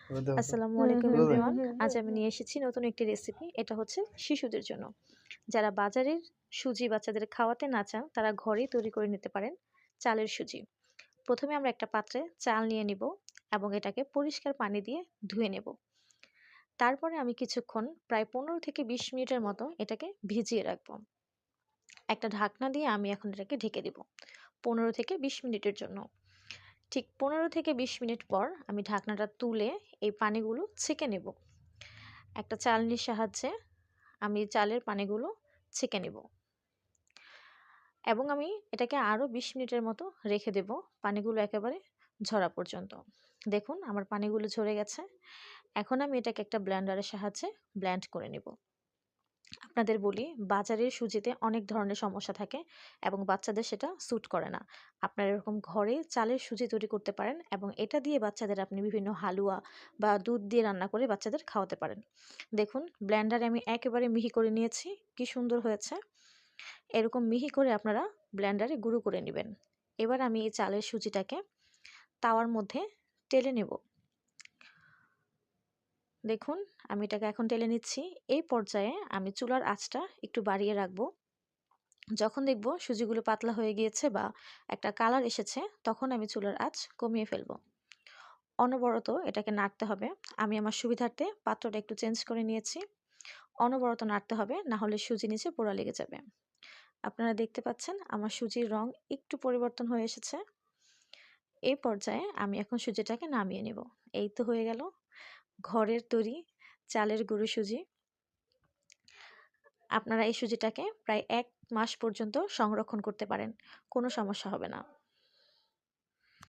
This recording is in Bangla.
আসসালামু আলাইকুম এভরিওয়ান। আজ আমি নিয়ে এসেছি নতুন একটি রেসিপি। এটা হচ্ছে শিশুদের জন্য। যারা বাজারের সুজি বাচ্চাদের খাওয়াতে না চান, তারা ঘরেই তৈরি করে নিতে পারেন চালের সুজি। প্রথমে আমরা একটা পাত্রে চাল নিয়ে নিব এবং এটাকে পরিষ্কার পানি দিয়ে ধুয়ে নেব। তারপরে আমি কিছুক্ষণ প্রায় 15 থেকে 20 মিনিটের মতো এটাকে ভিজিয়ে রাখবো। একটা ঢাকনা দিয়ে আমি এখন এটাকে ঢেকে দিব 15 থেকে 20 মিনিটের জন্য। ঠিক 15 থেকে 20 মিনিট পর আমি ঢাকনাটা তুলে এই পানিগুলো ছেঁকে নেব। একটা চালনির সাহায্যে আমি চালের পানিগুলো ছেঁকে নেব এবং আমি এটাকে আরও 20 মিনিটের মতো রেখে দেব পানিগুলো একেবারে ঝরা পর্যন্ত। দেখুন আমার পানিগুলো ঝরে গেছে। এখন আমি এটাকে একটা ব্লেন্ডারের সাহায্যে ব্লেন্ড করে নেব। আপনাদের বলি, বাজারের সুজিতে অনেক ধরনের সমস্যা থাকে এবং বাচ্চাদের সেটা স্যুট করে না। আপনারা এরকম ঘরে চালের সুজি তৈরি করতে পারেন এবং এটা দিয়ে বাচ্চাদের আপনি বিভিন্ন হালুয়া বা দুধ দিয়ে রান্না করে বাচ্চাদের খাওয়াতে পারেন। দেখুন ব্লেন্ডারে আমি একেবারে মিহি করে নিয়েছি, কি সুন্দর হয়েছে। এরকম মিহি করে আপনারা ব্লেন্ডারে গুঁড়ো করে নেবেন। এবার আমি এই চালের সুজিটাকে তাওয়ার মধ্যে টেলে নেব। দেখুন আমি এটাকে এখন টেলে নিচ্ছি। এই পর্যায়ে আমি চুলার আঁচটা একটু বাড়িয়ে রাখবো। যখন দেখব সুজিগুলো পাতলা হয়ে গিয়েছে বা একটা কালার এসেছে, তখন আমি চুলার আঁচ কমিয়ে ফেলবো। অনবরত এটাকে নাড়তে হবে। আমি আমার সুবিধার্থে পাত্রটা একটু চেঞ্জ করে নিয়েছি। অনবরত নাড়তে হবে, না হলে সুজি নিচে পোড়া লেগে যাবে। আপনারা দেখতে পাচ্ছেন আমার সুজির রং একটু পরিবর্তন হয়ে এসেছে। এই পর্যায়ে আমি এখন সুজিটাকে নামিয়ে নেব। এই তো হয়ে গেল ঘরের তৈরি চালের গুঁড়ো সুজি। আপনারা এই সুজিটাকে প্রায় 1 মাস পর্যন্ত সংরক্ষণ করতে পারেন, কোনো সমস্যা হবে না।